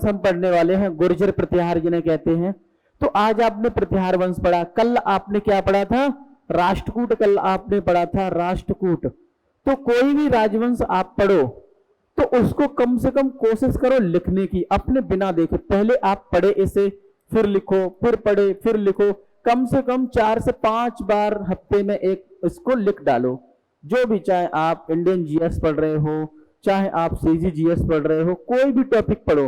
हम पढ़ने वाले हैं गुर्जर प्रतिहार जिन्हें कहते हैं। तो आज आपने प्रतिहार वंश पढ़ा, कल आपने क्या पढ़ा था, राष्ट्रकूट, कल आपने पढ़ा था राष्ट्रकूट। तो कोई भी राजवंश आप पढ़ो तो उसको कम से कम कोशिश करो लिखने की, अपने बिना देखे। पहले आप पढ़े इसे, फिर लिखो, फिर पढ़े, फिर लिखो। कम से कम 4 से 5 बार हफ्ते में एक इसको लिख डालो। जो भी, चाहे आप इंडियन जीएस पढ़ रहे हो, चाहे आप सीजी जीएस पढ़ रहे हो, कोई भी टॉपिक पढ़ो,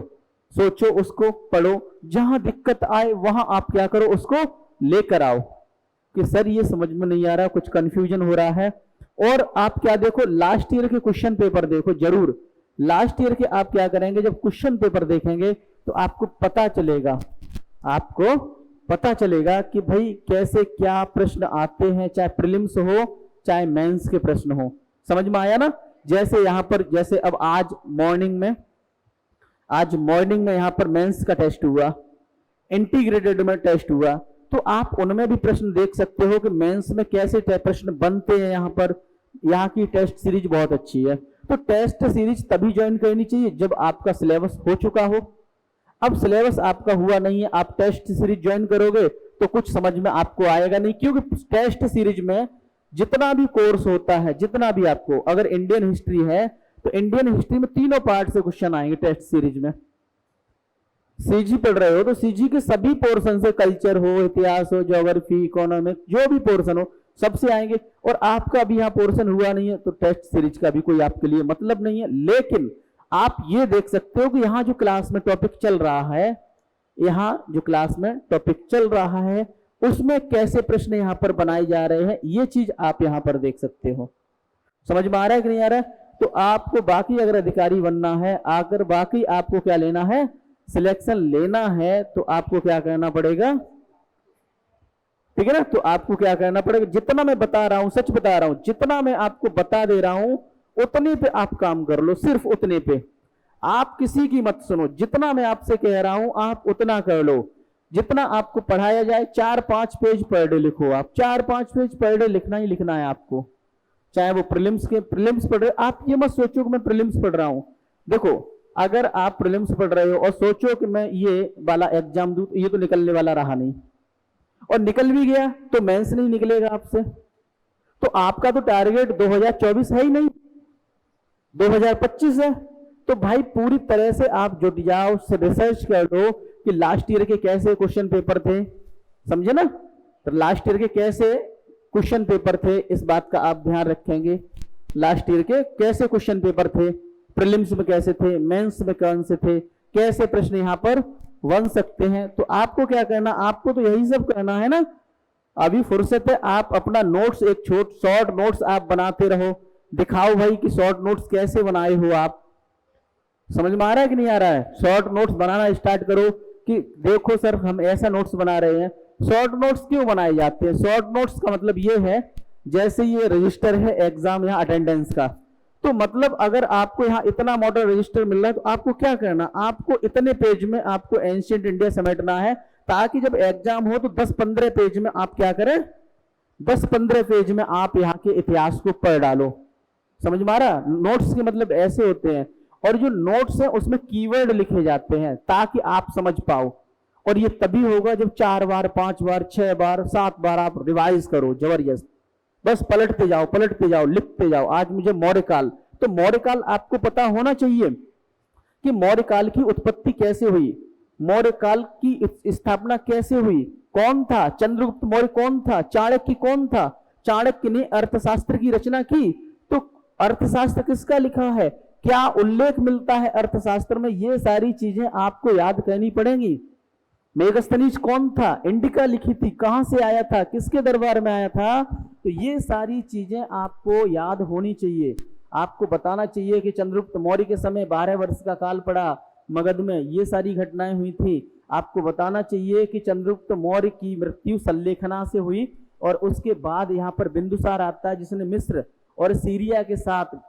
सोचो उसको पढ़ो, जहां दिक्कत आए वहां आप क्या करो, उसको लेकर आओ कि सर ये समझ में नहीं आ रहा, कुछ कंफ्यूजन हो रहा है। और आप क्या देखो, लास्ट ईयर के क्वेश्चन पेपर देखो जरूर। लास्ट ईयर के आप क्या करेंगे, जब क्वेश्चन पेपर देखेंगे तो आपको पता चलेगा, आपको पता चलेगा कि भाई कैसे क्या प्रश्न आते हैं, चाहे प्रीलिम्स हो चाहे मेंस के प्रश्न हो। समझ में आया ना। जैसे यहां पर, जैसे अब आज मॉर्निंग में यहां पर मेंस का टेस्ट हुआ, इंटीग्रेटेड में टेस्ट हुआ, तो आप उनमें भी प्रश्न देख सकते हो कि मेंस में कैसे प्रश्न बनते हैं। यहां पर यहाँ की टेस्ट सीरीज बहुत अच्छी है। तो टेस्ट सीरीज तभी ज्वाइन करनी चाहिए जब आपका सिलेबस हो चुका हो। अब सिलेबस आपका हुआ नहीं है, आप टेस्ट सीरीज ज्वाइन करोगे तो कुछ समझ में आपको आएगा नहीं, क्योंकि टेस्ट सीरीज में जितना भी कोर्स होता है, जितना भी आपको, अगर इंडियन हिस्ट्री है तो इंडियन हिस्ट्री में तीनों पार्ट से क्वेश्चन आएंगे टेस्ट सीरीज में। सीजी पढ़ रहे हो तो सीजी के सभी पोर्शन से, कल्चर हो, इतिहास हो, ज्योग्राफी, इकोनॉमिक, जो भी पोर्शन हो सबसे आएंगे। और आपका अभी यहाँ पोर्शन हुआ नहीं है तो टेस्ट सीरीज का भी कोई आपके लिए मतलब नहीं है। लेकिन आप ये देख सकते हो कि यहाँ जो क्लास में टॉपिक चल रहा है, यहाँ जो क्लास में टॉपिक चल रहा है उसमें कैसे प्रश्न यहाँ पर बनाए जा रहे हैं, ये चीज आप यहाँ पर देख सकते हो। समझ में आ रहा है कि नहीं आ रहा है। तो आपको बाकी अगर अधिकारी बनना है, अगर बाकी आपको क्या लेना है, सिलेक्शन लेना है, तो आपको क्या करना पड़ेगा, ठीक है ना। तो आपको क्या करना पड़ेगा, जितना मैं बता रहा हूं, सच बता रहा हूं, जितना मैं आपको बता दे रहा हूं उतने पे आप काम कर लो, सिर्फ उतने पे। आप किसी की मत सुनो, जितना मैं आपसे कह रहा हूं आप उतना कर लो। जितना आपको पढ़ाया जाए, 4-5 पेज पर डे लिखो। आप 4-5 पेज पर डे लिखना ही लिखना है आपको, चाहे वो प्रीलिम्स पढ़ रहे। आप ये मत सोचो कि मैं प्रीलिम्स पढ़ रहा हूं। देखो, अगर आप प्रीलिम्स पढ़ रहे हो और सोचो कि मैं ये वाला एग्जाम दूं, ये तो निकलने वाला रहा नहीं, और निकल भी गया तो मेंस नहीं निकलेगा आपसे। तो आपका तो टारगेट 2024 है ही नहीं, 2025 है। तो भाई पूरी तरह से आप जुट जाओ, रिसर्च कर लो कि लास्ट ईयर के कैसे क्वेश्चन पेपर थे, समझे ना। तो लास्ट ईयर के कैसे क्वेश्चन पेपर थे, इस बात का आप ध्यान रखेंगे। लास्ट ईयर के कैसे क्वेश्चन पेपर थे, प्रीलिम्स में कैसे थे, मेंस में कौन से थे, कैसे प्रश्न यहां पर बन सकते हैं। तो आपको क्या करना, आपको तो यही सब करना है ना। अभी फुर्सत है, आप अपना नोट्स, एक शॉर्ट नोट्स आप बनाते रहो, दिखाओ भाई कि शॉर्ट नोट्स कैसे बनाए हो आप। समझ में आ रहा है कि नहीं आ रहा है। शॉर्ट नोट्स बनाना स्टार्ट करो कि देखो सर हम ऐसा नोट्स बना रहे हैं। शॉर्ट नोट्स क्यों बनाए जाते हैं, शॉर्ट नोट्स का मतलब ये है, जैसे ये रजिस्टर है एग्जाम यहाँ अटेंडेंस का, तो मतलब अगर आपको यहाँ इतना मॉडल रजिस्टर मिल रहा है तो आपको क्या करना, आपको इतने पेज में आपको एंशिएंट इंडिया समेटना है, ताकि जब एग्जाम हो तो 10-15 पेज में आप क्या करें, 10-15 पेज में आप यहाँ के इतिहास को पढ़ डालो। समझ में आ रहा। नोट्स के मतलब ऐसे होते हैं, और जो नोट्स है उसमें कीवर्ड लिखे जाते हैं ताकि आप समझ पाओ। और ये तभी होगा जब 4 बार, 5 बार, 6 बार, 7 बार आप रिवाइज करो जबरदस्त। बस पलटते जाओ, लिखते जाओ। आज मुझे मौर्यकाल, तो मौर्यकाल आपको पता होना चाहिए कि मौर्यकाल की उत्पत्ति कैसे हुई, मौर्यकाल की स्थापना कैसे हुई, कौन था चंद्रगुप्त मौर्य, कौन था चाणक्य, कौन था चाणक्य ने अर्थशास्त्र की रचना की। तो अर्थशास्त्र किसका लिखा है, क्या उल्लेख मिलता है अर्थशास्त्र में, ये सारी चीजें आपको याद करनी पड़ेंगी। मेगस्थनीज कौन था, इंडिका लिखी थी, कहां से आया था, किसके दरबार में आया था। तो ये सारी चीजें आपको याद होनी चाहिए। आपको बताना चाहिए कि चंद्रगुप्त मौर्य के समय 12 वर्ष का काल पड़ा मगध में, ये सारी घटनाएं हुई थी। आपको बताना चाहिए कि चंद्रगुप्त मौर्य की मृत्यु सल्लेखना से हुई, और उसके बाद यहाँ पर बिंदुसार आता है जिसने मिस्र और सीरिया के साथ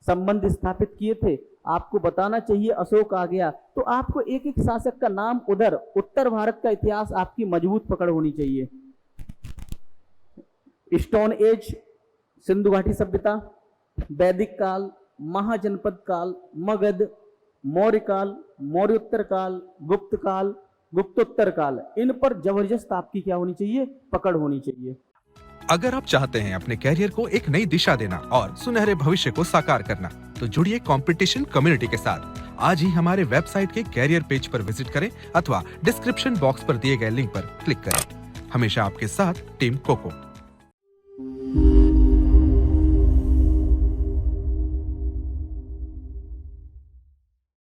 संबंध स्थापित किए थे। आपको बताना चाहिए अशोक आ गया। तो आपको एक एक शासक का नाम, उधर उत्तर भारत का इतिहास आपकी मजबूत पकड़ होनी चाहिए। स्टोन एज, सिंधु घाटी सभ्यता, वैदिक काल, महाजनपद काल, मगध, मौर्य काल, मौर्योत्तर काल, गुप्त काल, गुप्तोत्तर काल, इन पर जबरदस्त आपकी क्या होनी चाहिए, पकड़ होनी चाहिए। अगर आप चाहते हैं अपने कैरियर को एक नई दिशा देना और सुनहरे भविष्य को साकार करना, तो जुड़िए कंपटीशन कम्युनिटी के साथ। आज ही हमारे वेबसाइट के कैरियर पेज पर विजिट करें अथवा डिस्क्रिप्शन बॉक्स पर दिए गए लिंक पर क्लिक करें। हमेशा आपके साथ टीम कोको।